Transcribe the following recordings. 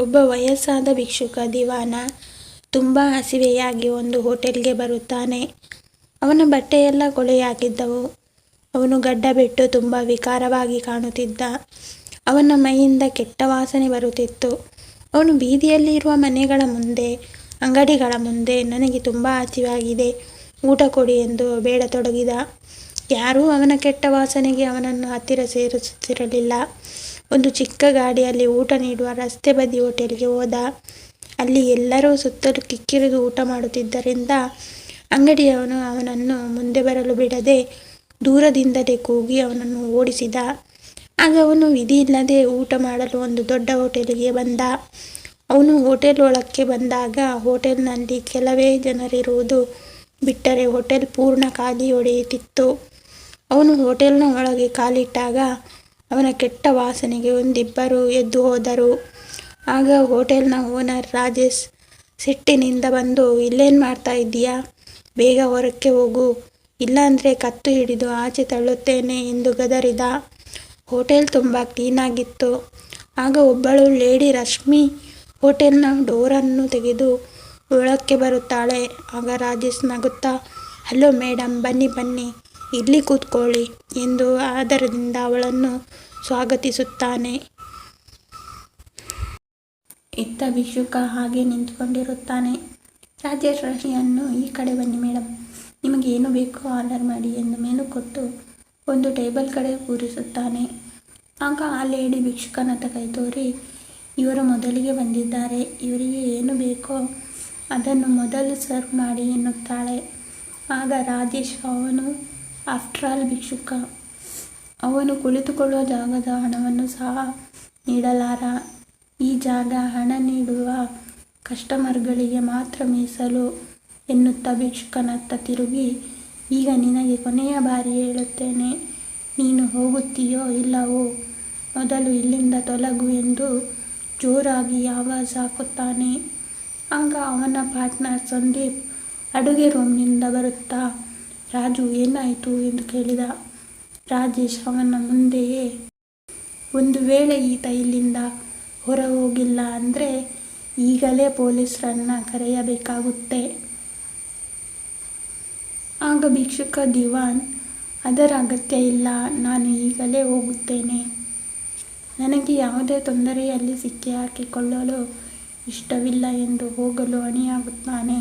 ಒಬ್ಬ ವಯಸ್ಸಾದ ಭಿಕ್ಷುಕ ದಿವಾನ ತುಂಬ ಹಸಿವೆಯಾಗಿ ಒಂದು ಹೋಟೆಲ್ಗೆ ಬರುತ್ತಾನೆ. ಅವನ ಬಟ್ಟೆಯೆಲ್ಲ ಕೊಳೆಯಾಗಿದ್ದವು. ಅವನು ಗಡ್ಡ ಬಿಟ್ಟು ತುಂಬ ವಿಕಾರವಾಗಿ ಕಾಣುತ್ತಿದ್ದ. ಅವನ ಮೈಯಿಂದ ಕೆಟ್ಟ ವಾಸನೆ ಬರುತ್ತಿತ್ತು. ಅವನು ಬೀದಿಯಲ್ಲಿ ಇರುವ ಮನೆಗಳ ಮುಂದೆ, ಅಂಗಡಿಗಳ ಮುಂದೆ ನನಗೆ ತುಂಬ ಹಸಿವಾಗಿದೆ, ಊಟ ಕೊಡಿ ಎಂದು ಬೇಡತೊಡಗಿದ. ಯಾರೂ ಅವನ ಕೆಟ್ಟ ವಾಸನೆಗೆ ಅವನನ್ನು ಹತ್ತಿರ ಸೇರಿಸುತ್ತಿರಲಿಲ್ಲ. ಒಂದು ಚಿಕ್ಕ ಗಾಡಿಯಲ್ಲಿ ಊಟ ನೀಡುವ ರಸ್ತೆ ಬದಿ ಹೋಟೆಲ್ಗೆ ಹೋದ. ಅಲ್ಲಿ ಎಲ್ಲರೂ ಸುತ್ತಲೂ ಕಿಕ್ಕಿರಿದು ಊಟ ಮಾಡುತ್ತಿದ್ದರಿಂದ ಅಂಗಡಿಯವನು ಅವನನ್ನು ಮುಂದೆ ಬರಲು ಬಿಡದೆ ದೂರದಿಂದಲೇ ಕೂಗಿ ಅವನನ್ನು ಓಡಿಸಿದ. ಆಗ ಅವನು ವಿಧಿಯಿಲ್ಲದೆ ಊಟ ಮಾಡಲು ಒಂದು ದೊಡ್ಡ ಹೋಟೆಲ್ಗೆ ಬಂದ. ಅವನು ಹೋಟೆಲ್ ಒಳಕ್ಕೆ ಬಂದಾಗ ಹೋಟೆಲ್ನಲ್ಲಿ ಕೆಲವೇ ಜನರಿರುವುದು ಬಿಟ್ಟರೆ ಹೋಟೆಲ್ ಪೂರ್ಣ ಖಾಲಿ ಹೊಡೆಯುತ್ತಿತ್ತು. ಅವನು ಹೋಟೆಲ್ನ ಒಳಗೆ ಕಾಲಿಟ್ಟಾಗ ಅವನ ಕೆಟ್ಟ ವಾಸನೆಗೆ ಒಂದಿಬ್ಬರು ಎದ್ದು ಹೋದರು. ಆಗ ಹೋಟೆಲ್ನ ಓನರ್ ರಾಜೇಶ್ ಸಿಟ್ಟಿನಿಂದ ಬಂದು, ಇಲ್ಲೇನು ಮಾಡ್ತಾ ಇದ್ದೀಯಾ? ಬೇಗ ಹೊರಕ್ಕೆ ಹೋಗು, ಇಲ್ಲಾಂದರೆ ಕತ್ತು ಹಿಡಿದು ಆಚೆ ತಳ್ಳುತ್ತೇನೆ ಎಂದು ಗದರಿದ. ಹೋಟೆಲ್ ತುಂಬ ಕ್ಲೀನಾಗಿತ್ತು. ಆಗ ಒಬ್ಬಳು ಲೇಡಿ ರಶ್ಮಿ ಹೋಟೆಲ್ನ ಡೋರನ್ನು ತೆಗೆದು ಒಳಕ್ಕೆ ಬರುತ್ತಾಳೆ. ಆಗ ರಾಜೇಶ್ ನಗುತ್ತಾ, ಹಲೋ ಮೇಡಮ್, ಬನ್ನಿ ಬನ್ನಿ, ಇಲ್ಲಿ ಕೂತ್ಕೊಳ್ಳಿ ಎಂದು ಆದರದಿಂದ ಅವಳನ್ನು ಸ್ವಾಗತಿಸುತ್ತಾನೆ. ಇತ್ತ ಭಿಕ್ಷುಕ ಹಾಗೆ ನಿಂತುಕೊಂಡಿರುತ್ತಾನೆ. ರಾಜೇಶ್ ರಶ್ಮಿಯನ್ನು, ಈ ಕಡೆ ಬನ್ನಿ ಮೇಡಮ್, ನಿಮಗೆ ಏನು ಬೇಕೋ ಆರ್ಡರ್ ಮಾಡಿ ಎಂದು ಮೆನು ಕೊಟ್ಟು ಒಂದು ಟೇಬಲ್ ಕಡೆ ಕೂರಿಸುತ್ತಾನೆ. ಆಗ ಆ ಲೇಡಿ ಭಿಕ್ಷುಕನತ್ತ ಕೈ ತೋರಿ, ಇವರು ಮೊದಲಿಗೆ ಬಂದಿದ್ದಾರೆ, ಇವರಿಗೆ ಏನು ಬೇಕೋ ಅದನ್ನು ಮೊದಲು ಸರ್ವ್ ಮಾಡಿ ಎನ್ನುತ್ತಾಳೆ. ಆಗ ರಾಜೇಶ್, ಅವನು ಆಫ್ಟರ್ ಆಲ್ ಭಿಕ್ಷುಕ, ಅವನು ಕುಳಿತುಕೊಳ್ಳುವ ಜಾಗದ ಹಣವನ್ನು ಸಹ ನೀಡಲಾರ. ಈ ಜಾಗ ಹಣ ನೀಡುವ ಕಸ್ಟಮರ್ಗಳಿಗೆ ಮಾತ್ರ ಮೀಸಲು ಎನ್ನುತ್ತಾ ಭಿಕ್ಷುಕನತ್ತ ತಿರುಗಿ, ಈಗ ನಿನಗೆ ಕೊನೆಯ ಬಾರಿ ಹೇಳುತ್ತೇನೆ, ನೀನು ಹೋಗುತ್ತೀಯೋ ಇಲ್ಲವೋ ಮೊದಲು ಇಲ್ಲಿಂದ ತೊಲಗು ಎಂದು ಜೋರಾಗಿ ಆವಾಜ್ ಹಾಕುತ್ತಾನೆ. ಆಗ ಅವನ ಪಾರ್ಟ್ನರ್ ಸಂದೀಪ್ ಅಡುಗೆ ರೂಮ್ನಿಂದ ಬರುತ್ತಾ, ರಾಜು ಏನಾಯಿತು ಎಂದು ಕೇಳಿದ. ರಾಜೇಶ್ ಅವನ ಮುಂದೆಯೇ, ಒಂದು ವೇಳೆ ಈತ ಇಲ್ಲಿಂದ ಹೊರ ಹೋಗಿಲ್ಲ ಅಂದರೆ ಈಗಲೇ ಪೊಲೀಸರನ್ನು ಕರೆಯಬೇಕಾಗುತ್ತೆ. ಆಗ ಭಿಕ್ಷುಕ ದಿವಾನ್, ಅದರ ಅಗತ್ಯ ಇಲ್ಲ, ನಾನು ಈಗಲೇ ಹೋಗುತ್ತೇನೆ, ನನಗೆ ಯಾವುದೇ ತೊಂದರೆಯಲ್ಲಿ ಸಿಕ್ಕಿ ಹಾಕಿಕೊಳ್ಳಲು ಇಷ್ಟವಿಲ್ಲ ಎಂದು ಹೋಗಲು ಅಣಿಯಾಗುತ್ತಾನೆ.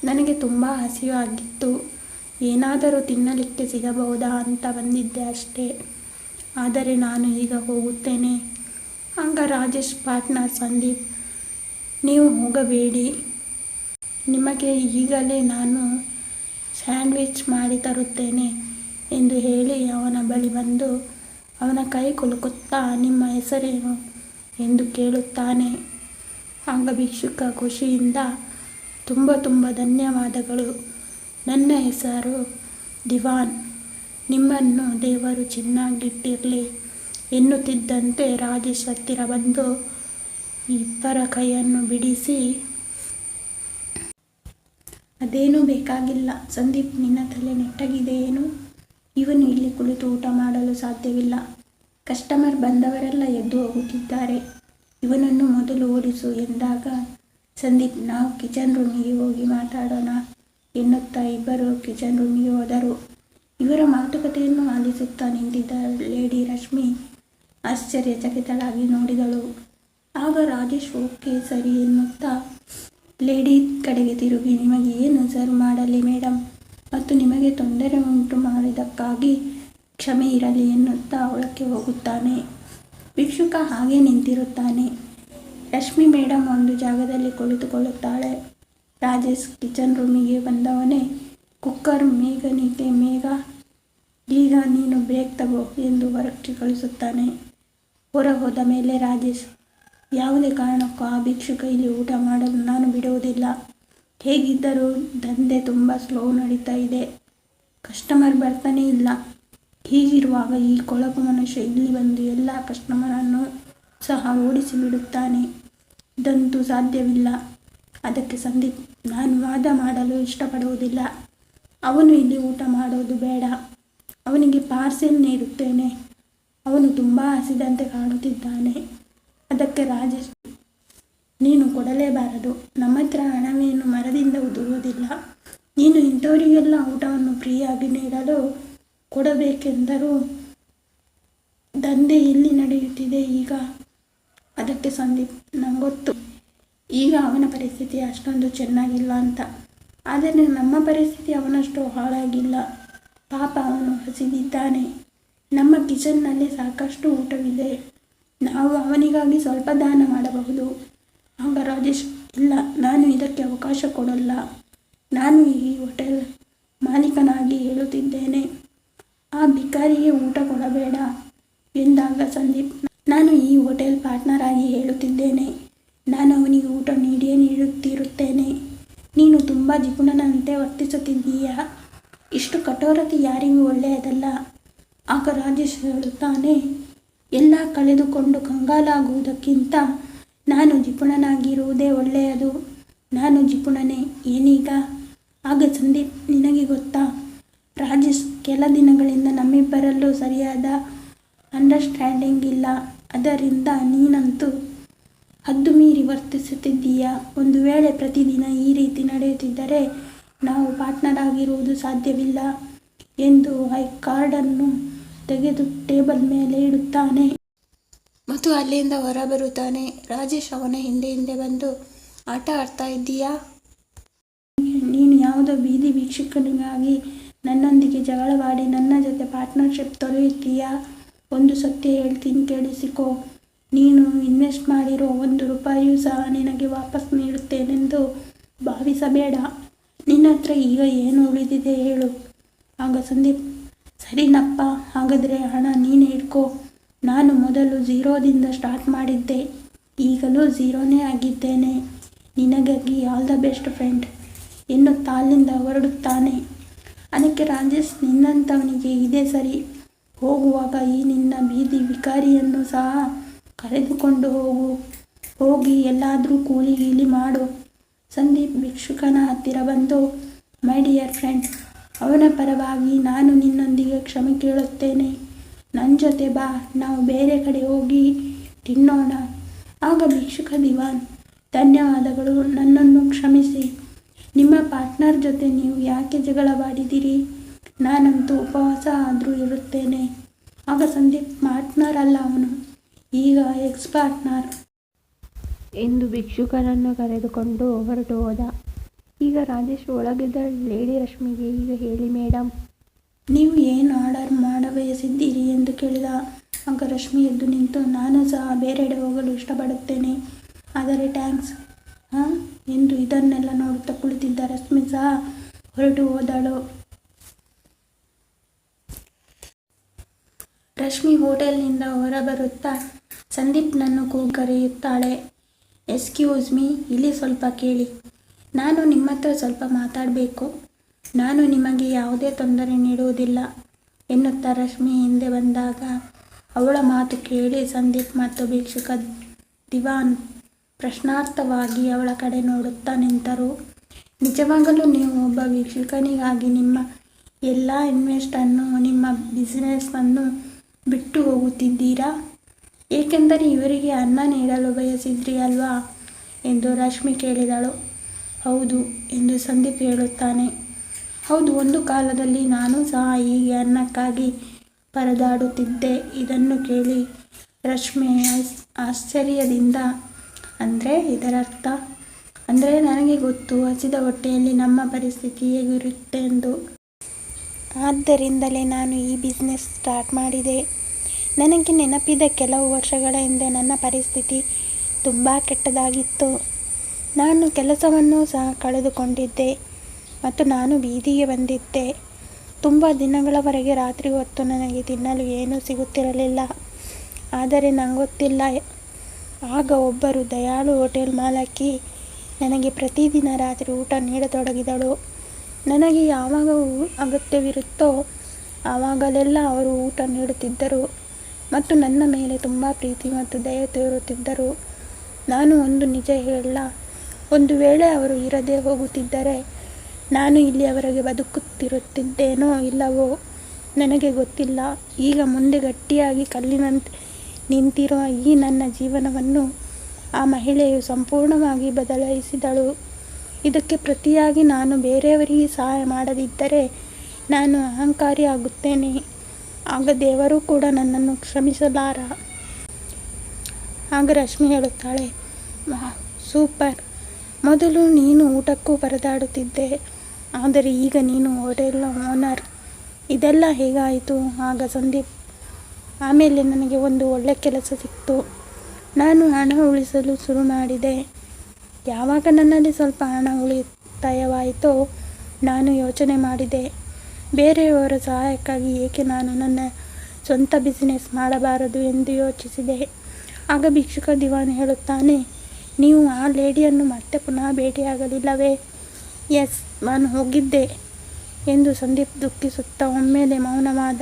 ನನಗೆ ತುಂಬ ಹಸಿವಾಗಿತ್ತು, ಏನಾದರೂ ತಿನ್ನಲಿಕ್ಕೆ ಸಿಗಬಹುದಾ ಅಂತ ಬಂದಿದ್ದೆ ಅಷ್ಟೇ, ಆದರೆ ನಾನು ಈಗ ಹೋಗುತ್ತೇನೆ. ಆಗ ರಾಜೇಶ್ ಪಾರ್ಟ್ನರ್ ಸಂದೀಪ್, ನೀವು ಹೋಗಬೇಡಿ, ನಿಮಗೆ ಈಗಲೇ ನಾನು ಸ್ಯಾಂಡ್ವಿಚ್ ಮಾಡಿ ತರುತ್ತೇನೆ ಎಂದು ಹೇಳಿ ಅವನ ಬಳಿ ಬಂದು ಅವನ ಕೈ ಕುಲುಕುತ್ತಾ, ನಿಮ್ಮ ಹೆಸರೇನು ಎಂದು ಕೇಳುತ್ತಾನೆ. ಆಗ ಭಿಕ್ಷುಕ ಖುಷಿಯಿಂದ, ತುಂಬ ಧನ್ಯವಾದಗಳು, ನನ್ನ ಹೆಸರು ದಿವಾನ್, ನಿಮ್ಮನ್ನು ದೇವರು ಚೆನ್ನಾಗಿಟ್ಟಿರಲಿ ಎನ್ನುತ್ತಿದ್ದಂತೆ ರಾಜೇಶ್ ಹತ್ತಿರ ಬಂದು ಇಬ್ಬರ ಕೈಯನ್ನು ಬಿಡಿಸಿ, ಅದೇನೂ ಬೇಕಾಗಿಲ್ಲ ಸಂದೀಪ್, ನಿನ್ನ ತಲೆ ನೆಟ್ಟಗಿದೆ ಏನು? ಇವನು ಇಲ್ಲಿ ಕುಳಿತು ಊಟ ಮಾಡಲು ಸಾಧ್ಯವಿಲ್ಲ, ಕಸ್ಟಮರ್ ಬಂದವರೆಲ್ಲ ಎದ್ದು ಹೋಗುತ್ತಿದ್ದಾರೆ, ಇವನನ್ನು ಮೊದಲು ಓಡಿಸು ಎಂದಾಗ ಸಂದೀಪ್, ನಾವು ಕಿಚನ್ ರೂಮಿಗೆ ಹೋಗಿ ಮಾತಾಡೋಣ ಎನ್ನುತ್ತಾ ಇಬ್ಬರು ಕಿಚನ್ ರೂಮಿಗೆ ಹೋದರು. ಇವರ ಮಾತುಕತೆಯನ್ನು ಆಲಿಸುತ್ತಾ ನಿಂತಿದ್ದ ಲೇಡಿ ರಶ್ಮಿ ಆಶ್ಚರ್ಯಚಕಿತಳಾಗಿ ನೋಡಿದಳು. ಆಗ ರಾಜೇಶ್ ಓಕೆ ಸರಿ ಎನ್ನುತ್ತಾ ಲೇಡಿ ಕಡೆಗೆ ತಿರುಗಿ, ನಿಮಗೆ ಏನು ಸರ್ವ್ ಮಾಡಲಿ ಮೇಡಮ್, ಮತ್ತು ನಿಮಗೆ ತೊಂದರೆ ಉಂಟು ಮಾಡಿದ್ದಕ್ಕಾಗಿ ಕ್ಷಮೆ ಇರಲಿ ಎನ್ನುತ್ತಾ ಒಳಕ್ಕೆ ಹೋಗುತ್ತಾನೆ. ಭಿಕ್ಷುಕ ಹಾಗೆ ನಿಂತಿರುತ್ತಾನೆ. ರಶ್ಮಿ ಮೇಡಮ್ ಒಂದು ಜಾಗದಲ್ಲಿ ಕುಳಿತುಕೊಳ್ಳುತ್ತಾಳೆ. ರಾಜೇಶ್ ಕಿಚನ್ ರೂಮಿಗೆ ಬಂದವನೇ ಕುಕ್ಕರ್ ಮೇಘನಿಗೆ, ಮೇಘ ಈಗ ನೀನು ಬ್ರೇಕ್ ತಗೋ ಎಂದು ಹೊರಕ್ಕೆ ಕಳಿಸುತ್ತಾನೆ. ಹೊರ ಹೋದ ಮೇಲೆ ರಾಜೇಶ್, ಯಾವುದೇ ಕಾರಣಕ್ಕೂ ಆ ಭಿಕ್ಷುಕ ಇಲ್ಲಿ ಊಟ ಮಾಡಲು ನಾನು ಬಿಡುವುದಿಲ್ಲ, ಹೇಗಿದ್ದರೂ ದಂಧೆ ತುಂಬ ಸ್ಲೋ ನಡೀತಾ ಇದೆ, ಕಸ್ಟಮರ್ ಬರ್ತಾನೇ ಇಲ್ಲ, ಹೀಗಿರುವಾಗ ಈ ಕೊಳಕು ಮನುಷ್ಯ ಇಲ್ಲಿ ಬಂದು ಎಲ್ಲ ಕಸ್ಟಮರನ್ನು ಸಹ ಓಡಿಸಿ ಬಿಡುತ್ತಾನೆ, ಇದಂತೂ ಸಾಧ್ಯವಿಲ್ಲ. ಅದಕ್ಕೆ ಸಂದೀಪ್, ನಾನು ವಾದ ಮಾಡಲು ಇಷ್ಟಪಡುವುದಿಲ್ಲ, ಅವನು ಇಲ್ಲಿ ಊಟ ಮಾಡೋದು ಬೇಡ, ಅವನಿಗೆ ಪಾರ್ಸೆಲ್ ನೀಡುತ್ತೇನೆ, ಅವನು ತುಂಬ ಹಸಿದಂತೆ ಕಾಣುತ್ತಿದ್ದಾನೆ. ಅದಕ್ಕೆ ರಾಜೇಶ್, ನೀನು ಕೊಡಲೇಬಾರದು. ನಮ್ಮ ಹತ್ರ ಹಣವೇನು ಮರದಿಂದ ಉದುರುವುದಿಲ್ಲ. ನೀನು ಇಂಥವರಿಗೆಲ್ಲ ಊಟವನ್ನು ಫ್ರೀಯಾಗಿ ನೀಡಲು ಕೊಡಬೇಕೆಂದರೂ ದಂಧೆ ಎಲ್ಲಿ ನಡೆಯುತ್ತಿದೆ ಈಗ? ಅದಕ್ಕೆ ಸಂದೀಪ್, ನಂಗೊತ್ತು ಈಗ ಅವನ ಪರಿಸ್ಥಿತಿ ಅಷ್ಟೊಂದು ಚೆನ್ನಾಗಿಲ್ಲ ಅಂತ. ಆದರೆ ನಮ್ಮ ಪರಿಸ್ಥಿತಿ ಅವನಷ್ಟು ಹಾಳಾಗಿಲ್ಲ. ಪಾಪ, ಅವನು ಹಸಿದಿದ್ದಾನೆ. ನಮ್ಮ ಕಿಚನ್ನಲ್ಲಿ ಸಾಕಷ್ಟು ಊಟವಿದೆ. ನಾವು ಅವನಿಗಾಗಿ ಸ್ವಲ್ಪ ದಾನ ಮಾಡಬಹುದು. ಆಗ ರಾಜೇಶ್, ಇಲ್ಲ, ನಾನು ಇದಕ್ಕೆ ಅವಕಾಶ ಕೊಡಲ್ಲ. ನಾನು ಈ ಹೋಟೆಲ್ ಮಾಲೀಕನಾಗಿ ಹೇಳುತ್ತಿದ್ದೇನೆ. ಆ ಭಿಕಾರಿಗೆ ಊಟ ಕೊಡಬೇಡ ಎಂದಾಗ ಸಂದೀಪ್, ನಾನು ಈ ಹೋಟೆಲ್ ಪಾರ್ಟ್ನರ್ ಆಗಿ ಹೇಳುತ್ತಿದ್ದೇನೆ. ನಾನು ಅವನಿಗೆ ಊಟ ನೀಡಿಯೇ ನೀಡುತ್ತಿರುತ್ತೇನೆ. ನೀನು ತುಂಬ ಜಿಪುಣನಂತೆ ವರ್ತಿಸುತ್ತಿದ್ದೀಯಾ. ಇಷ್ಟು ಕಠೋರತೆ ಯಾರಿಗೂ ಒಳ್ಳೆಯದಲ್ಲ. ಆಗ ರಾಜೇಶ್ ಹೇಳುತ್ತಾನೆ, ಎಲ್ಲ ಕಳೆದುಕೊಂಡು ಕಂಗಾಲಾಗುವುದಕ್ಕಿಂತ ನಾನು ಜಿಪುಣನಾಗಿರುವುದೇ ಒಳ್ಳೆಯದು. ನಾನು ಜಿಪುಣನೇ ಏನೀಗ? ಆಗ ಸಂದೀಪ್, ನಿನಗೆ ಗೊತ್ತಾ ರಾಜೇಶ್, ಕೆಲ ದಿನಗಳಿಂದ ನಮ್ಮಿಬ್ಬರಲ್ಲೂ ಸರಿಯಾದ ಅಂಡರ್ಸ್ಟ್ಯಾಂಡಿಂಗ್ ಇಲ್ಲ. ಅದರಿಂದ ನೀನಂತೂ ಹದ್ದು ಮೀರಿ ವರ್ತಿಸುತ್ತಿದ್ದೀಯಾ. ಒಂದು ವೇಳೆ ಪ್ರತಿದಿನ ಈ ರೀತಿ ನಡೆಯುತ್ತಿದ್ದರೆ ನಾವು ಪಾರ್ಟ್ನರ್ ಆಗಿರುವುದು ಸಾಧ್ಯವಿಲ್ಲ ಎಂದು ಐ ಕಾರ್ಡನ್ನು ತೆಗೆದು ಟೇಬಲ್ ಮೇಲೆ ಇಡುತ್ತಾನೆ. ಮತ್ತು ಅಲ್ಲಿಂದ ಹೊರಬರುತ್ತಾನೆ. ರಾಜೇಶ್ ಅವನ ಹಿಂದೆ ಬಂದು, ಆಟ ಆಡ್ತಾ ಇದ್ದೀಯಾ? ನೀನು ಯಾವುದೋ ಬೀದಿ ಭಿಕ್ಷುಕನಿಗಾಗಿ ನನ್ನೊಂದಿಗೆ ಜಗಳವಾಡಿ ನನ್ನ ಜೊತೆ ಪಾರ್ಟ್ನರ್ಶಿಪ್ ತೊರೆಯುತ್ತೀಯಾ? ಒಂದು ಸತ್ಯ ಹೇಳ್ತೀನಿ, ಕೇಳಿಸಿಕೊ. ನೀನು ಇನ್ವೆಸ್ಟ್ ಮಾಡಿರೋ 1 ರೂಪಾಯಿಯೂ ಸಹ ನಿನಗೆ ವಾಪಸ್ ನೀಡುತ್ತೇನೆಂದು ಭಾವಿಸಬೇಡ. ನಿನ್ನ ಹತ್ರ ಈಗ ಏನು ಉಳಿದಿದೆ ಹೇಳು? ಆಗ ಸಂದೀಪ್, ಸರಿನಪ್ಪ, ಹಾಗಾದರೆ ಹಣ ನೀನೇ ಇಟ್ಕೋ. ನಾನು ಮೊದಲು ಝೀರೋದಿಂದ ಸ್ಟಾರ್ಟ್ ಮಾಡಿದ್ದೆ, ಈಗಲೂ ಝೀರೋನೇ ಆಗಿದ್ದೇನೆ. ನಿನಗಾಗಿ ಆಲ್ ದ ಬೆಸ್ಟ್ ಫ್ರೆಂಡ್ ಎನ್ನುತ್ತಾ ಅಲ್ಲಿಂದ ಹೊರಡುತ್ತಾನೆ. ಅದಕ್ಕೆ ರಾಜೇಶ್, ನಿನ್ನಂಥವನಿಗೆ ಇದೇ ಸರಿ. ಹೋಗುವಾಗ ಈ ನಿನ್ನ ಬೀದಿ ವಿಕಾರಿಯನ್ನು ಸಹ ಕರೆದುಕೊಂಡು ಹೋಗಿ ಎಲ್ಲಾದರೂ ಕೂಲಿ ಗೀಲಿ ಮಾಡು. ಸಂದೀಪ್ ಭಿಕ್ಷುಕನ ಹತ್ತಿರ ಬಂದು, ಮೈ ಡಿಯರ್ ಫ್ರೆಂಡ್, ಅವನ ಪರವಾಗಿ ನಾನು ನಿನ್ನೊಂದಿಗೆ ಕ್ಷಮೆ ಕೇಳುತ್ತೇನೆ. ನನ್ನ ಜೊತೆ ಬಾ, ನಾವು ಬೇರೆ ಕಡೆ ಹೋಗಿ ತಿನ್ನೋಣ. ಆಗ ಭಿಕ್ಷುಕ ದಿವಾನ್, ಧನ್ಯವಾದಗಳು, ನನ್ನನ್ನು ಕ್ಷಮಿಸಿ. ನಿಮ್ಮ ಪಾರ್ಟ್ನರ್ ಜೊತೆ ನೀವು ಯಾಕೆ ಜಗಳವಾಡಿದಿರಿ? ನಾನಂತೂ ಉಪವಾಸ ಆದರೂ ಇರುತ್ತೇನೆ. ಆಗ ಸಂದೀಪ್, ಪಾರ್ಟ್ನರ್ ಅಲ್ಲ ಅವನು, ಈಗ ಎಕ್ಸ್ ಪಾರ್ಟ್ನರ್ ಎಂದು ಭಿಕ್ಷುಕನನ್ನು ಕರೆದುಕೊಂಡು ಹೊರಟು ಹೋದ. ಈಗ ರಾಜೇಶ್ ಒಳಗಿದ್ದ ಲೇಡಿ ರಶ್ಮಿಗೆ, ಈಗ ಹೇಳಿ ಮೇಡಮ್, ನೀವು ಏನು ಆರ್ಡರ್ ಮಾಡಬಯಸಿದ್ದೀರಿ ಎಂದು ಕೇಳಿದ. ಆಗ ರಶ್ಮಿ ಎದ್ದು ನಿಂತು, ನಾನು ಸಹ ಬೇರೆಡೆ ಹೋಗಲು ಇಷ್ಟಪಡುತ್ತೇನೆ, ಆದರೆ ಥ್ಯಾಂಕ್ಸ್ ಎಂದು ಇದನ್ನೆಲ್ಲ ನೋಡುತ್ತಾ ಕುಳಿತಿದ್ದ ರಶ್ಮಿ ಸಹ ಹೊರಟು ಹೋದಳು. ರಶ್ಮಿ ಹೋಟೆಲ್ನಿಂದ ಹೊರಬರುತ್ತಾ ಸಂದೀಪ್ನನ್ನು ಕೂಗಿ ಕರೆಯುತ್ತಾಳೆ. ಎಕ್ಸ್ಕ್ಯೂಸ್ ಮೀ, ಇಲ್ಲಿ ಸ್ವಲ್ಪ ಕೇಳಿ. ನಾನು ನಿಮ್ಮ ಹತ್ರ ಸ್ವಲ್ಪ ಮಾತಾಡಬೇಕು. ನಾನು ನಿಮಗೆ ಯಾವುದೇ ತೊಂದರೆ ನೀಡುವುದಿಲ್ಲ ಎನ್ನುತ್ತಾ ರಶ್ಮಿ ಹಿಂದೆ ಬಂದಾಗ ಅವಳ ಮಾತು ಕೇಳಿ ಸಂದೀಪ್ ಮತ್ತು ಭಿಕ್ಷುಕ ದಿವಾನ್ ಪ್ರಶ್ನಾರ್ಥವಾಗಿ ಅವಳ ಕಡೆ ನೋಡುತ್ತಾ ನಿಂತರು. ನಿಜವಾಗಲೂ ನೀವು ಒಬ್ಬ ಭಿಕ್ಷುಕನಿಗಾಗಿ ನಿಮ್ಮ ಎಲ್ಲ ಇನ್ವೆಸ್ಟನ್ನು, ನಿಮ್ಮ ಬಿಸಿನೆಸ್ಸನ್ನು ಬಿಟ್ಟು ಹೋಗುತ್ತಿದ್ದೀರಾ? ಏಕೆಂದರೆ ಇವರಿಗೆ ಅನ್ನ ನೀಡಲು ಬಯಸಿದ್ರಿ ಅಲ್ವಾ ಎಂದು ರಶ್ಮಿ ಕೇಳಿದಳು. ಹೌದು ಎಂದು ಸಂದೀಪ್ ಹೇಳುತ್ತಾನೆ. ಹೌದು, ಒಂದು ಕಾಲದಲ್ಲಿ ನಾನು ಸಹ ಹೀಗೆ ಅನ್ನಕ್ಕಾಗಿ ಪರದಾಡುತ್ತಿದ್ದೆ. ಇದನ್ನು ಕೇಳಿ ರಶ್ಮಿ ಆಶ್ಚರ್ಯದಿಂದ, ಅಂದರೆ ಇದರರ್ಥ? ಅಂದರೆ ನನಗೆ ಗೊತ್ತು, ಹಸಿದ ಹೊಟ್ಟೆಯಲ್ಲಿ ನಮ್ಮ ಪರಿಸ್ಥಿತಿ ಹೇಗಿರುತ್ತೆಂದು. ಆದ್ದರಿಂದಲೇ ನಾನು ಈ ಬಿಸ್ನೆಸ್ ಸ್ಟಾರ್ಟ್ ಮಾಡಿದೆ. ನನಗೆ ನೆನಪಿದೆ, ಕೆಲವು ವರ್ಷಗಳ ಹಿಂದೆ ನನ್ನ ಪರಿಸ್ಥಿತಿ ತುಂಬ ಕೆಟ್ಟದಾಗಿತ್ತು. ನಾನು ಕೆಲಸವನ್ನು ಸಹ ಕಳೆದುಕೊಂಡಿದ್ದೆ ಮತ್ತು ನಾನು ಬೀದಿಗೆ ಬಂದಿದ್ದೆ. ತುಂಬ ದಿನಗಳವರೆಗೆ ರಾತ್ರಿ ಹೊತ್ತು ನನಗೆ ತಿನ್ನಲು ಏನೂ ಸಿಗುತ್ತಿರಲಿಲ್ಲ. ಆದರೆ ನಂಗೊತ್ತಿಲ್ಲ, ಆಗ ಒಬ್ಬರು ದಯಾಳು ಹೋಟೆಲ್ ಮಾಲಕಿ ನನಗೆ ಪ್ರತಿದಿನ ರಾತ್ರಿ ಊಟ ನೀಡತೊಡಗಿದಳು. ನನಗೆ ಯಾವಾಗ ಅಗತ್ಯವಿರುತ್ತೋ ಆವಾಗಲೆಲ್ಲ ಅವರು ಊಟ ನೀಡುತ್ತಿದ್ದರು ಮತ್ತು ನನ್ನ ಮೇಲೆ ತುಂಬ ಪ್ರೀತಿ ಮತ್ತು ದಯೆ ತೋರುತ್ತಿದ್ದರು. ನಾನು ಒಂದು ನಿಜ ಹೇಳಲಾ? ಒಂದು ವೇಳೆ ಅವರು ಇರದೇ ಹೋಗುತ್ತಿದ್ದರೆ ನಾನು ಇಲ್ಲಿಯವರೆಗೆ ಬದುಕುತ್ತಿರುತ್ತಿದ್ದೇನೋ ಇಲ್ಲವೋ ನನಗೆ ಗೊತ್ತಿಲ್ಲ. ಈಗ ಮುಂದೆ ಗಟ್ಟಿಯಾಗಿ ಕಲ್ಲಿನಂತೆ ನಿಂತಿರುವ ಈ ನನ್ನ ಜೀವನವನ್ನು ಆ ಮಹಿಳೆಯು ಸಂಪೂರ್ಣವಾಗಿ ಬದಲಾಯಿಸಿದಳು. ಇದಕ್ಕೆ ಪ್ರತಿಯಾಗಿ ನಾನು ಬೇರೆಯವರಿಗೆ ಸಹಾಯ ಮಾಡದಿದ್ದರೆ ನಾನು ಅಹಂಕಾರಿ ಆಗುತ್ತೇನೆ. ಆಗ ದೇವರು ಕೂಡ ನನ್ನನ್ನು ಕ್ಷಮಿಸಲಾರ. ಆಗ ರಶ್ಮಿ ಹೇಳುತ್ತಾಳೆ, ವಾಹ್, ಸೂಪರ್. ಮೊದಲು ನೀನು ಊಟಕ್ಕೂ ಪರದಾಡುತ್ತಿದ್ದೆ, ಆದರೆ ಈಗ ನೀನು ಹೋಟೆಲ್ ಓನರ್. ಇದೆಲ್ಲ ಹೇಗಾಯಿತು? ಆಗ ಸಂದೀಪ್, ಆಮೇಲೆ ನನಗೆ ಒಂದು ಒಳ್ಳೆ ಕೆಲಸ ಸಿಕ್ತು. ನಾನು ಹಣ ಉಳಿಸಲು ಶುರು ಮಾಡಿದೆ. ಯಾವಾಗ ನನ್ನಲ್ಲಿ ಸ್ವಲ್ಪ ಹಣ ಉಳಿತಾಯವಾಯಿತೋ ನಾನು ಯೋಚನೆ ಮಾಡಿದೆ, ಬೇರೆಯವರ ಸಹಾಯಕ್ಕಾಗಿ ಏಕೆ ನಾನು ನನ್ನ ಸ್ವಂತ ಬಿಸಿನೆಸ್ ಮಾಡಬಾರದು ಎಂದು ಯೋಚಿಸಿದೆ. ಆಗ ಭಿಕ್ಷುಕ ದಿವಾನ್ ಹೇಳುತ್ತಾನೆ, ನೀವು ಆ ಲೇಡಿಯನ್ನು ಮತ್ತೆ ಪುನಃ ಭೇಟಿಯಾಗಲಿಲ್ಲವೇ? ಎಸ್, ನಾನು ಹೋಗಿದ್ದೆ ಎಂದು ಸಂದೀಪ್ ದುಃಖಿಸುತ್ತಾ ಒಮ್ಮೆಲೆ ಮೌನವಾದ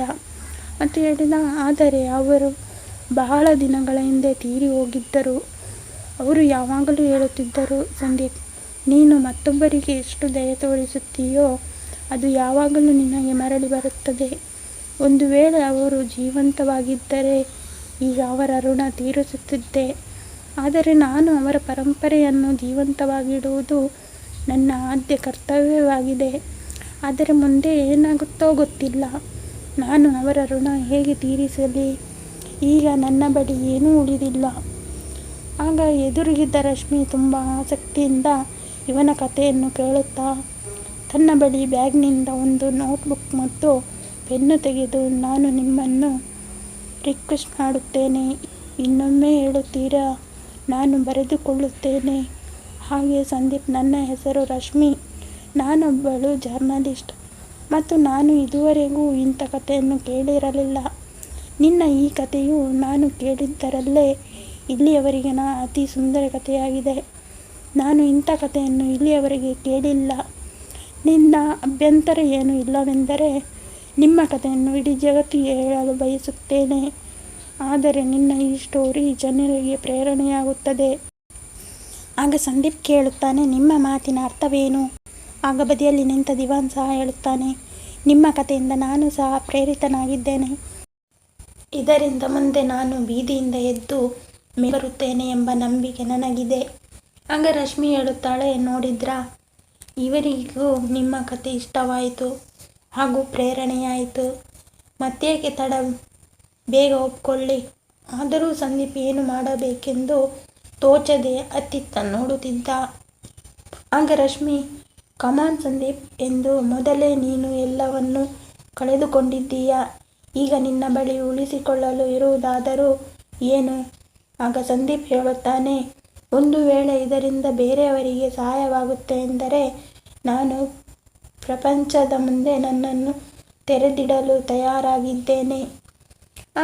ಮತ್ತು ಹೇಳಿದ, ಆದರೆ ಅವರು ಬಹಳ ದಿನಗಳ ಹಿಂದೆ ತೀರಿ ಹೋಗಿದ್ದರು. ಅವರು ಯಾವಾಗಲೂ ಹೇಳುತ್ತಿದ್ದರು, ಸಂದೀಪ್, ನೀನು ಮತ್ತೊಬ್ಬರಿಗೆ ಎಷ್ಟು ದಯೆ ತೋರಿಸುತ್ತೀಯೋ ಅದು ಯಾವಾಗಲೂ ನಿನಗೆ ಮರಳಿ ಬರುತ್ತದೆ. ಒಂದು ವೇಳೆ ಅವರು ಜೀವಂತವಾಗಿದ್ದರೆ ಈಗ ಅವರ ಋಣ ತೀರಿಸುತ್ತಿದ್ದೆ. ಆದರೆ ನಾನು ಅವರ ಪರಂಪರೆಯನ್ನು ಜೀವಂತವಾಗಿಡುವುದು ನನ್ನ ಆದ್ಯ ಕರ್ತವ್ಯವಾಗಿದೆ. ಆದರೆ ಮುಂದೆ ಏನಾಗುತ್ತೋ ಗೊತ್ತಿಲ್ಲ. ನಾನು ಅವರ ಋಣ ಹೇಗೆ ತೀರಿಸಲಿ? ಈಗ ನನ್ನ ಬಳಿ ಏನೂ ಉಳಿದಿಲ್ಲ. ಆಗ ಎದುರಿಗಿದ್ದ ರಶ್ಮಿ ತುಂಬ ಆಸಕ್ತಿಯಿಂದ ಇವನ ಕಥೆಯನ್ನು ಕೇಳುತ್ತಾ ತನ್ನ ಬಳಿ ಬ್ಯಾಗ್ನಿಂದ ಒಂದು ನೋಟ್ಬುಕ್ ಮತ್ತು ಪೆನ್ನು ತೆಗೆದು, ನಾನು ನಿಮ್ಮನ್ನು ರಿಕ್ವೆಸ್ಟ್ ಮಾಡುತ್ತೇನೆ, ಇನ್ನೊಮ್ಮೆ ಹೇಳುತ್ತೀರಾ? ನಾನು ಬರೆದುಕೊಳ್ಳುತ್ತೇನೆ. ಹಾಗೆ ಸಂದೀಪ್, ನನ್ನ ಹೆಸರು ರಶ್ಮಿ. ನಾನೊಬ್ಬಳು ಜರ್ನಲಿಸ್ಟ್ ಮತ್ತು ನಾನು ಇದುವರೆಗೂ ಇಂಥ ಕಥೆಯನ್ನು ಕೇಳಿರಲಿಲ್ಲ. ನಿನ್ನ ಈ ಕಥೆಯು ನಾನು ಕೇಳಿದ್ದರಲ್ಲೇ ಇಲ್ಲಿಯವರೆಗೆ ಅತಿ ಸುಂದರ ಕಥೆಯಾಗಿದೆ. ನಾನು ಇಂಥ ಕಥೆಯನ್ನು ಇಲ್ಲಿಯವರೆಗೆ ಕೇಳಿಲ್ಲ. ನಿನ್ನ ಅಭ್ಯಂತರ ಏನೂ ಇಲ್ಲವೆಂದರೆ ನಿಮ್ಮ ಕಥೆಯನ್ನು ಇಡೀ ಜಗತ್ತಿಗೆ ಹೇಳಲು ಬಯಸುತ್ತೇನೆ. ಆದರೆ ನಿನ್ನ ಈ ಸ್ಟೋರಿ ಜನರಿಗೆ ಪ್ರೇರಣೆಯಾಗುತ್ತದೆ. ಆಗ ಸಂದೀಪ್ ಕೇಳುತ್ತಾನೆ, ನಿಮ್ಮ ಮಾತಿನ ಅರ್ಥವೇನು? ಆಗ ಬದಿಯಲ್ಲಿ ನಿಂತ ದಿವಾನ್ ಸಹ ಹೇಳುತ್ತಾನೆ, ನಿಮ್ಮ ಕಥೆಯಿಂದ ನಾನು ಸಹ ಪ್ರೇರಿತನಾಗಿದ್ದೇನೆ. ಇದರಿಂದ ಮುಂದೆ ನಾನು ಬೀದಿಯಿಂದ ಎದ್ದು ಬರುತ್ತೇನೆ ಎಂಬ ನಂಬಿಕೆ ನನಗಿದೆ. ಆಗ ರಶ್ಮಿ ಹೇಳುತ್ತಾಳೆ, ನೋಡಿದ್ರಾ, ಇವರಿಗೂ ನಿಮ್ಮ ಕಥೆ ಇಷ್ಟವಾಯಿತು ಹಾಗೂ ಪ್ರೇರಣೆಯಾಯಿತು. ಮತ್ತೇಕೆ ತಡ, ಬೇಗ ಒಪ್ಕೊಳ್ಳಿ. ಆದರೂ ಸಂದೀಪ್ ಏನು ಮಾಡಬೇಕೆಂದು ತೋಚದೆ ಅತ್ತಿತ್ತ ನೋಡುತ್ತಿದ್ದ. ಆಗ ರಶ್ಮಿ, ಕಮಾನ್ ಸಂದೀಪ್ ಎಂದು, ಮೊದಲೇ ನೀನು ಎಲ್ಲವನ್ನೂ ಕಳೆದುಕೊಂಡಿದ್ದೀಯ. ಈಗ ನಿನ್ನ ಬಳಿ ಉಳಿಸಿಕೊಳ್ಳಲು ಇರುವುದಾದರೂ ಏನು? ಆಗ ಸಂದೀಪ್ ಹೇಳುತ್ತಾನೆ, ಒಂದು ವೇಳೆ ಇದರಿಂದ ಬೇರೆಯವರಿಗೆ ಸಹಾಯವಾಗುತ್ತೆ ಎಂದರೆ ನಾನು ಪ್ರಪಂಚದ ಮುಂದೆ ನನ್ನನ್ನು ತೆರೆದಿಡಲು ತಯಾರಾಗಿದ್ದೇನೆ.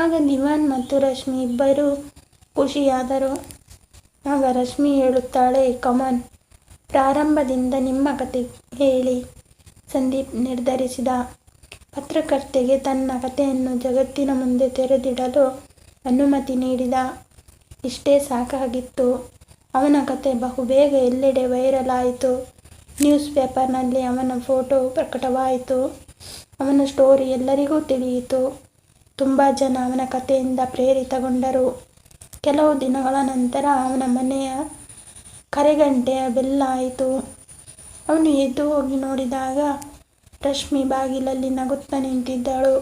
ಆಗ ದಿವಾನ್ ಮತ್ತು ರಶ್ಮಿ ಇಬ್ಬರೂ ಖುಷಿಯಾದರು. ಆಗ ರಶ್ಮಿ ಹೇಳುತ್ತಾಳೆ, ಕಮಾನ್, ಪ್ರಾರಂಭದಿಂದ ನಿಮ್ಮ ಕತೆ ಹೇಳಿ. ಸಂದೀಪ್ ನಿರ್ಧರಿಸಿದ. ಪತ್ರಕರ್ತೆಗೆ ತನ್ನ ಕಥೆಯನ್ನು ಜಗತ್ತಿನ ಮುಂದೆ ತೆರೆದಿಡಲು ಅನುಮತಿ ನೀಡಿದ. ಇಷ್ಟೇ ಸಾಕಾಗಿತ್ತು. ಅವನ ಕತೆ ಬಹುಬೇಗ ಎಲ್ಲೆಡೆ ವೈರಲ್ ಆಯಿತು. ನ್ಯೂಸ್ ಪೇಪರ್ನಲ್ಲಿ ಅವನ ಫೋಟೋ ಪ್ರಕಟವಾಯಿತು. ಅವನ ಸ್ಟೋರಿ ಎಲ್ಲರಿಗೂ ತಿಳಿಯಿತು. ತುಂಬ ಜನ ಅವನ ಕಥೆಯಿಂದ ಪ್ರೇರಿತಗೊಂಡರು. ಕೆಲವು ದಿನಗಳ ನಂತರ ಅವನ ಮನೆಯ ಕರೆಗಂಟೆಯ ಬೆಲ್ ಆಯಿತು. ಅವನು ಎದ್ದು ಹೋಗಿ ನೋಡಿದಾಗ ರಶ್ಮಿ ಬಾಗಿಲಲ್ಲಿ ನಗುತ್ತಾ ನಿಂತಿದ್ದಳು.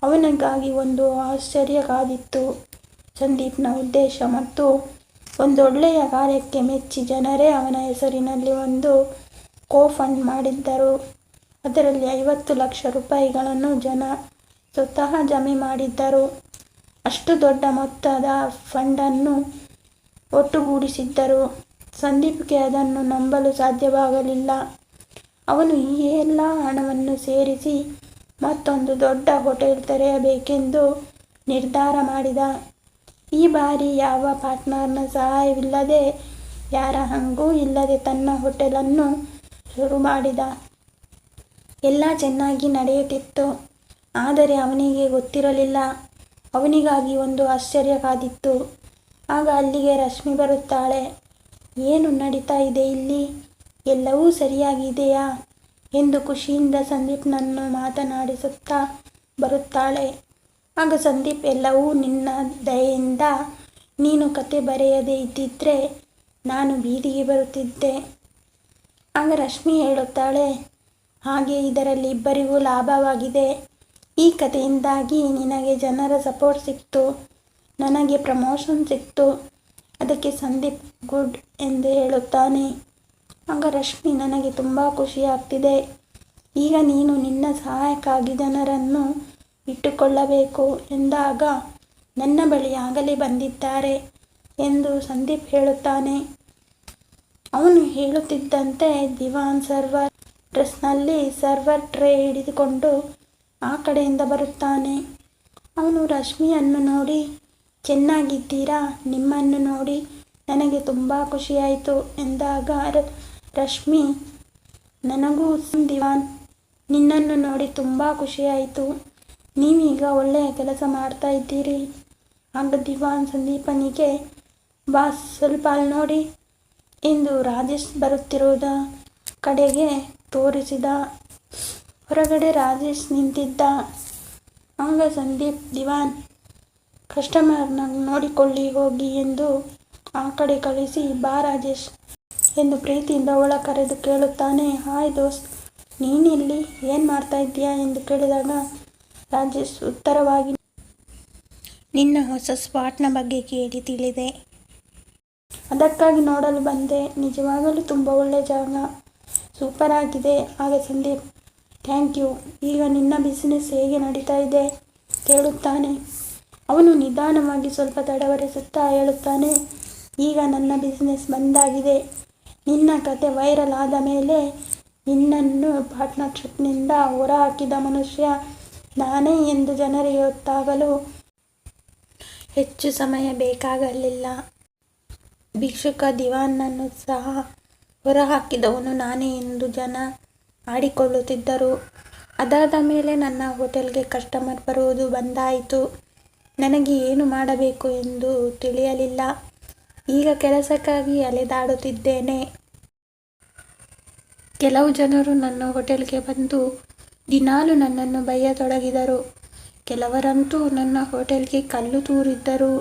ಅವನಿಗಾಗಿ ಒಂದು ಆಶ್ಚರ್ಯ ಕಾದಿತ್ತು. ಸಂದೀಪ್ನ ಉದ್ದೇಶ ಮತ್ತು ಒಂದೊಳ್ಳೆಯ ಕಾರ್ಯಕ್ಕೆ ಮೆಚ್ಚಿ ಜನರೇ ಅವನ ಹೆಸರಿನಲ್ಲಿ ಒಂದು ಫಂಡ್ ಮಾಡಿದ್ದರು. ಅದರಲ್ಲಿ 50 ಲಕ್ಷ ರೂಪಾಯಿಗಳನ್ನು ಜನ ಸ್ವತಃ ಜಮೆ ಮಾಡಿದ್ದರು. ಅಷ್ಟು ದೊಡ್ಡ ಮೊತ್ತದ ಫಂಡನ್ನು ಒಟ್ಟುಗೂಡಿಸಿದ್ದರು. ಸಂದೀಪ್ಗೆ ಅದನ್ನು ನಂಬಲು ಸಾಧ್ಯವಾಗಲಿಲ್ಲ. ಅವನು ಈ ಎಲ್ಲ ಹಣವನ್ನು ಸೇರಿಸಿ ಮತ್ತೊಂದು ದೊಡ್ಡ ಹೋಟೆಲ್ ತೆರೆಯಬೇಕೆಂದು ನಿರ್ಧಾರ ಮಾಡಿದ. ಈ ಬಾರಿ ಯಾವ ಪಾರ್ಟ್ನರ್ನ ಸಹಾಯವಿಲ್ಲದೆ, ಯಾರ ಹಂಗೂ ಇಲ್ಲದೆ ತನ್ನ ಹೋಟೆಲನ್ನು ಶುರು ಮಾಡಿದ. ಎಲ್ಲ ಚೆನ್ನಾಗಿ ನಡೆಯುತ್ತಿತ್ತು. ಆದರೆ ಅವನಿಗೆ ಗೊತ್ತಿರಲಿಲ್ಲ, ಅವನಿಗಾಗಿ ಒಂದು ಆಶ್ಚರ್ಯ ಕಾದಿತ್ತು. ಆಗ ಅಲ್ಲಿಗೆ ರಶ್ಮಿ ಬರುತ್ತಾಳೆ. ಏನು ನಡೀತಾ ಇದೆ ಇಲ್ಲಿ? ಎಲ್ಲವೂ ಸರಿಯಾಗಿದೆಯಾ ಎಂದು ಖುಷಿಯಿಂದ ಸಂದೀಪ್ನನ್ನು ಮಾತನಾಡಿಸುತ್ತಾ ಬರುತ್ತಾಳೆ. ಆಗ ಸಂದೀಪ್, ಎಲ್ಲವೂ ನಿನ್ನ ದಯೆಯಿಂದ ನೀನು ಕತೆ ಬರೆಯದೇ ಇದ್ದಿದ್ರೆ ನಾನು ಬೀದಿಗೆ ಬರುತ್ತಿದ್ದೆ. ಆಗ ರಶ್ಮಿ ಹೇಳುತ್ತಾಳೆ, ಹಾಗೆ ಇದರಲ್ಲಿ ಇಬ್ಬರಿಗೂ ಲಾಭವಾಗಿದೆ. ಈ ಕಥೆಯಿಂದಾಗಿ ನಿನಗೆ ಜನರ ಸಪೋರ್ಟ್ ಸಿಕ್ತು, ನನಗೆ ಪ್ರಮೋಷನ್ ಸಿಕ್ತು. ಅದಕ್ಕೆ ಸಂದೀಪ್ ಗುಡ್ ಎಂದು ಹೇಳುತ್ತಾನೆ. ಆಗ ರಶ್ಮಿ, ನನಗೆ ತುಂಬ ಖುಷಿಯಾಗ್ತಿದೆ. ಈಗ ನೀನು ನಿನ್ನ ಸಹಾಯಕ್ಕಾಗಿ ಜನರನ್ನು ಇಟ್ಟುಕೊಳ್ಳಬೇಕು ಎಂದಾಗ ನನ್ನ ಬಳಿ ಆಗಲೇ ಬಂದಿದ್ದಾರೆ ಎಂದು ಸಂದೀಪ್ ಹೇಳುತ್ತಾನೆ. ಅವನು ಹೇಳುತ್ತಿದ್ದಂತೆ ದಿವಾನ್ ಸರ್ವರ್ ಡ್ರೆಸ್ನಲ್ಲಿ ಸರ್ವರ್ ಟ್ರೇ ಹಿಡಿದುಕೊಂಡು ಆ ಕಡೆಯಿಂದ ಬರುತ್ತಾನೆ. ಅವನು ರಶ್ಮಿಯನ್ನು ನೋಡಿ, ಚೆನ್ನಾಗಿದ್ದೀರಾ, ನಿಮ್ಮನ್ನು ನೋಡಿ ನನಗೆ ತುಂಬ ಖುಷಿಯಾಯಿತು ಎಂದಾಗ ರಶ್ಮಿ, ನನಗೂ ದಿವಾನ್ ನಿನ್ನನ್ನು ನೋಡಿ ತುಂಬ ಖುಷಿಯಾಯಿತು. ನೀವೀಗ ಒಳ್ಳೆಯ ಕೆಲಸ ಮಾಡ್ತಾ ಇದ್ದೀರಿ. ಆಗ ದಿವಾನ್ ಸಂದೀಪನಿಗೆ, ಬಾಸ್ ಸ್ವಲ್ಪ ಅಲ್ಲಿ ನೋಡಿ ಎಂದು ರಾಜೇಶ್ ಬರುತ್ತಿರುವುದ ಕಡೆಗೆ ತೋರಿಸಿದ. ಹೊರಗಡೆ ರಾಜೇಶ್ ನಿಂತಿದ್ದ. ಆಗ ಸಂದೀಪ್, ದಿವಾನ್ ಕಸ್ಟಮರ್ನ ನೋಡಿಕೊಳ್ಳಿ ಹೋಗಿ ಎಂದು ಆ ಕಡೆ ಕಳಿಸಿ, ಬಾ ರಾಜೇಶ್ ಎಂದು ಪ್ರೀತಿಯಿಂದ ಒಳ ಕರೆದು ಕೇಳುತ್ತಾನೆ. ಹಾಯ್ ದೋಸ್ತ್, ನೀನಿಲ್ಲಿ ಏನು ಮಾಡ್ತಾ ಇದ್ದೀಯಾ ಎಂದು ಕೇಳಿದಾಗ ರಾಜೇಶ್ ಉತ್ತರವಾಗಿ, ನಿನ್ನ ಹೊಸ ಸ್ಪಾಟ್ನ ಬಗ್ಗೆ ಕೇಳಿ ತಿಳಿದೆ, ಅದಕ್ಕಾಗಿ ನೋಡಲು ಬಂದೆ. ನಿಜವಾಗಲೂ ತುಂಬ ಒಳ್ಳೆ ಜಾಗ, ಸೂಪರ್ ಆಗಿದೆ. ಆಗ ಸಂದೀಪ್, ಥ್ಯಾಂಕ್ ಯು. ಈಗ ನಿನ್ನ ಬಿಸಿನೆಸ್ ಹೇಗೆ ನಡೀತಾ ಇದೆ ಕೇಳುತ್ತಾನೆ. ಅವನು ನಿಧಾನವಾಗಿ ಸ್ವಲ್ಪ ತಡವರಿಸುತ್ತಾ ಹೇಳುತ್ತಾನೆ, ಈಗ ನನ್ನ ಬಿಸಿನೆಸ್ ಬಂದಾಗಿದೆ. ನಿನ್ನ ಕತೆ ವೈರಲ್ ಆದ ಮೇಲೆ ನಿನ್ನನ್ನು ಪಾರ್ಟ್ನರ್ಶಿಪ್ನಿಂದ ಹೊರಹಾಕಿದ ಮನುಷ್ಯ ನಾನೇ ಎಂದು ಜನರಿಗೆ ಗೊತ್ತಾಗಲು ಹೆಚ್ಚು ಸಮಯ ಬೇಕಾಗಲಿಲ್ಲ. ಭಿಕ್ಷುಕ ದಿವಾನ್ನನ್ನು ಸಹ ಹೊರಹಾಕಿದವನು ನಾನೇ ಎಂದು ಜನ ಆಡಿಕೊಳ್ಳುತ್ತಿದ್ದರು. ಅದಾದ ಮೇಲೆ ನನ್ನ ಹೋಟೆಲ್ಗೆ ಕಸ್ಟಮರ್ ಬರುವುದು ಬಂದಾಯಿತು. ನನಗೆ ಏನು ಮಾಡಬೇಕು ಎಂದು ತಿಳಿಯಲಿಲ್ಲ. ಈಗ ಕೆಲಸಕ್ಕಾಗಿ ಅಲೆದಾಡುತ್ತಿದ್ದೇನೆ. ಕೆಲವು ಜನರು ನನ್ನ ಹೋಟೆಲ್ಗೆ ಬಂದು ದಿನಾಲೂ ನನ್ನನ್ನು ಬೈಯತೊಡಗಿದರು. ಕೆಲವರಂತೂ ನನ್ನ ಹೋಟೆಲ್ಗೆ ಕಲ್ಲು ತೂರಿದ್ದರು.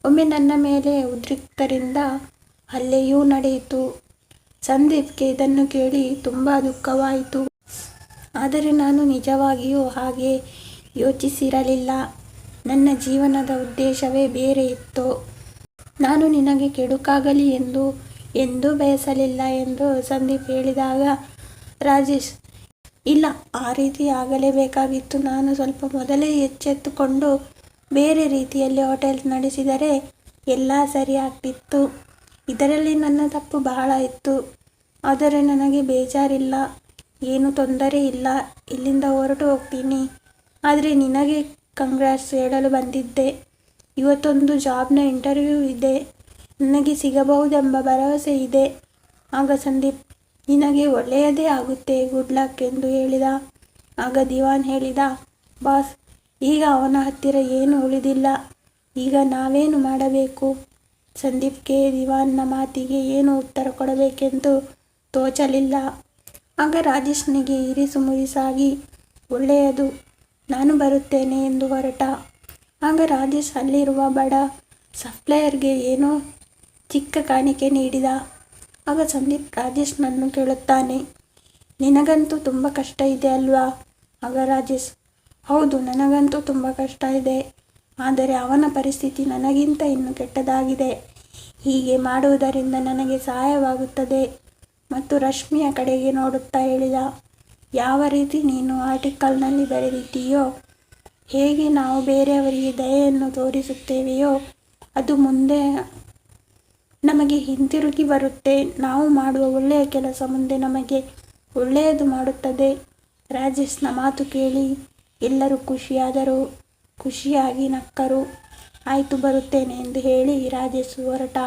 ಒಮ್ಮೆ ನನ್ನ ಮೇಲೆ ಉದ್ರಿಕ್ತರಿಂದ ಹಲ್ಲೆಯೂ ನಡೆಯಿತು. ಸಂದೀಪ್ಗೆ ಇದನ್ನು ಕೇಳಿ ತುಂಬ ದುಃಖವಾಯಿತು. ಆದರೆ ನಾನು ನಿಜವಾಗಿಯೂ ಹಾಗೆ ಯೋಚಿಸಿರಲಿಲ್ಲ. ನನ್ನ ಜೀವನದ ಉದ್ದೇಶವೇ ಬೇರೆ ಇತ್ತು. ನಾನು ನಿನಗೆ ಕೆಡುಕಾಗಲಿ ಎಂದು ಎಂದೂ ಬಯಸಲಿಲ್ಲ ಎಂದು ಸಂದೀಪ್ ಹೇಳಿದಾಗ ರಾಜೇಶ್, ಇಲ್ಲ, ಆ ರೀತಿ ಆಗಲೇಬೇಕಾಗಿತ್ತು. ನಾನು ಸ್ವಲ್ಪ ಮೊದಲೇ ಎಚ್ಚೆತ್ತುಕೊಂಡು ಬೇರೆ ರೀತಿಯಲ್ಲಿ ಹೋಟೆಲ್ ನಡೆಸಿದರೆ ಎಲ್ಲ ಸರಿಯಾಗ್ತಿತ್ತು. ಇದರಲ್ಲಿ ನನ್ನ ತಪ್ಪು ಬಹಳ ಇತ್ತು. ಆದರೆ ನನಗೆ ಬೇಜಾರಿಲ್ಲ, ಏನು ತೊಂದರೆ ಇಲ್ಲ. ಇಲ್ಲಿಂದ ಹೊರಟು ಹೋಗ್ತೀನಿ. ಆದರೆ ನಿನಗೆ ಕಂಗ್ರಾಟ್ಸ್ ಹೇಳಲು ಬಂದಿದ್ದೆ. ಇವತ್ತೊಂದು ಜಾಬ್ನ ಇಂಟರ್ವ್ಯೂ ಇದೆ. ನನಗೆ ಸಿಗಬಹುದೆಂಬ ಭರವಸೆ ಇದೆ. ಆಗ ಸಂದೀಪ್, ನಿನಗೆ ಒಳ್ಳೆಯದೇ ಆಗುತ್ತೆ, ಗುಡ್ ಲಕ್ ಎಂದು ಹೇಳಿದ. ಆಗ ದಿವಾನ್ ಹೇಳಿದ, ಬಾಸ್, ಈಗ ಅವನ ಹತ್ತಿರ ಏನು ಉಳಿದಿಲ್ಲ. ಈಗ ನಾವೇನು ಮಾಡಬೇಕು? ಸಂದೀಪ್ಗೆ ದಿವಾನ್ನ ಮಾತಿಗೆ ಏನು ಉತ್ತರ ಕೊಡಬೇಕೆಂದು ತೋಚಲಿಲ್ಲ. ಆಗ ರಾಜೇಶ್ನಿಗೆ ಇರಿಸು ಮುರಿಸಾಗಿ, ಒಳ್ಳೆಯದು, ನಾನು ಬರುತ್ತೇನೆ ಎಂದು ಹೊರಟ. ಆಗ ರಾಜೇಶ್ ಅಲ್ಲಿರುವ ಬಡ ಸಪ್ಲೈಯರ್ಗೆ ಏನೋ ಚಿಕ್ಕ ಕಾಣಿಕೆ ನೀಡಿದ. ಆಗ ಸಂದೀಪ್ ರಾಜೇಶ್ನನ್ನು ಕೇಳುತ್ತಾನೆ, ನಿನಗಂತೂ ತುಂಬ ಕಷ್ಟ ಇದೆ ಅಲ್ವಾ? ಆಗ ರಾಜೇಶ್, ಹೌದು, ನನಗಂತೂ ತುಂಬ ಕಷ್ಟ ಇದೆ. ಆದರೆ ಅವನ ಪರಿಸ್ಥಿತಿ ನನಗಿಂತ ಇನ್ನೂ ಕೆಟ್ಟದಾಗಿದೆ. ಹೀಗೆ ಮಾಡುವುದರಿಂದ ನನಗೆ ಸಹಾಯವಾಗುತ್ತದೆ. ಮತ್ತು ರಶ್ಮಿಯ ಕಡೆಗೆ ನೋಡುತ್ತಾ ಹೇಳಿದ, ಯಾವ ರೀತಿ ನೀನು ಆರ್ಟಿಕಲ್ನಲ್ಲಿ ಬರೆದಿದ್ದೀಯೋ, ಹೇಗೆ ನಾವು ಬೇರೆಯವರಿಗೆ ದಯೆಯನ್ನು ತೋರಿಸುತ್ತೇವೆಯೋ ಅದು ಮುಂದೆ ನಮಗೆ ಹಿಂತಿರುಗಿ ಬರುತ್ತೆ. ನಾವು ಮಾಡುವ ಒಳ್ಳೆಯ ಕೆಲಸ ಮುಂದೆ ನಮಗೆ ಒಳ್ಳೆಯದು ಮಾಡುತ್ತದೆ. ರಾಜೇಶ್ನ ಮಾತು ಕೇಳಿ ಎಲ್ಲರೂ ಖುಷಿಯಾದರು. ಖುಷಿಯಾಗಿ ನಕ್ಕರು. ಆಯಿತು, ಬರುತ್ತೇನೆ ಎಂದು ಹೇಳಿ ರಾಜೇಶ್ ಹೊರಟ.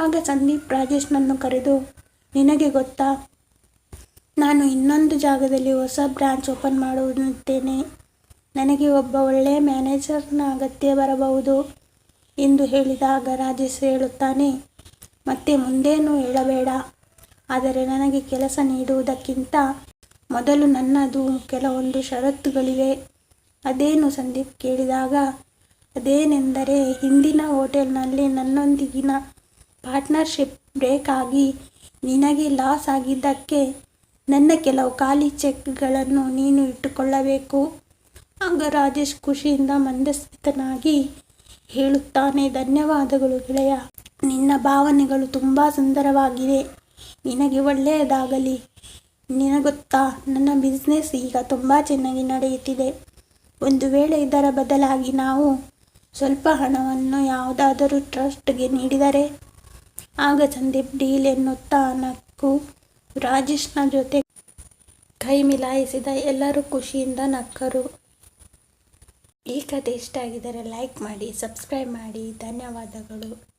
ಆಗ ಸಂದೀಪ್ ರಾಜೇಶ್ನನ್ನು ಕರೆದು, ನಿನಗೆ ಗೊತ್ತಾ, ನಾನು ಇನ್ನೊಂದು ಜಾಗದಲ್ಲಿ ಹೊಸ ಬ್ರಾಂಚ್ ಓಪನ್ ಮಾಡುತ್ತಿದ್ದೇನೆ. ನನಗೆ ಒಬ್ಬ ಒಳ್ಳೆಯ ಮ್ಯಾನೇಜರ್ನ ಅಗತ್ಯ ಬರಬಹುದು ಎಂದು ಹೇಳಿದಾಗ ರಾಜೇಶ್ ಹೇಳುತ್ತಾನೆ, ಮತ್ತೆ ಮುಂದೇನೂ ಹೇಳಬೇಡ. ಆದರೆ ನನಗೆ ಕೆಲಸ ನೀಡುವುದಕ್ಕಿಂತ ಮೊದಲು ನನ್ನದು ಕೆಲವೊಂದು ಷರತ್ತುಗಳಿವೆ. ಅದೇನು ಸಂದೀಪ್ ಕೇಳಿದಾಗ ಅದೇನೆಂದರೆ ಹಿಂದಿನ ಹೋಟೆಲ್ನಲ್ಲಿ ನನ್ನೊಂದಿಗಿನ ಪಾರ್ಟ್ನರ್ಶಿಪ್ ಬ್ರೇಕ್ ಆಗಿ ನಿನಗೆ ಲಾಸ್ ಆಗಿದ್ದಕ್ಕೆ ನನ್ನ ಕೆಲವು ಖಾಲಿ ಚೆಕ್ಗಳನ್ನು ನೀನು ಇಟ್ಟುಕೊಳ್ಳಬೇಕು. ಆಗ ರಾಜೇಶ್ ಖುಷಿಯಿಂದ ಮಂದಸ್ಮಿತನಾಗಿ ಹೇಳುತ್ತಾನೆ, ಧನ್ಯವಾದಗಳು ಗೆಳೆಯ. ನಿನ್ನ ಭಾವನೆಗಳು ತುಂಬ ಸುಂದರವಾಗಿವೆ. ನಿನಗೆ ಒಳ್ಳೆಯದಾಗಲಿ. ನಿನಗೊತ್ತಾ, ನನ್ನ ಬಿಸ್ನೆಸ್ ಈಗ ತುಂಬ ಚೆನ್ನಾಗಿ ನಡೆಯುತ್ತಿದೆ. ಒಂದು ವೇಳೆ ಇದರ ಬದಲಾಗಿ ನಾವು ಸ್ವಲ್ಪ ಹಣವನ್ನು ಯಾವುದಾದರೂ ಟ್ರಸ್ಟ್ಗೆ ನೀಡಿದರೆ? ಆಗ ಸಂದೀಪ್ ಡೀಲ್ ಎನ್ನುತ್ತಾ ನಕ್ಕು ರಾಜೇಶ್ನ ಜೊತೆ ಕೈ ಮಿಲಾಯಿಸಿದ. ಎಲ್ಲರೂ ಖುಷಿಯಿಂದ ನಕ್ಕರು. ಈ ಕಥೆ ಇಷ್ಟ ಆಗಿದ್ದರೆ ಲೈಕ್ ಮಾಡಿ, ಸಬ್ಸ್ಕ್ರೈಬ್ ಮಾಡಿ. ಧನ್ಯವಾದಗಳು.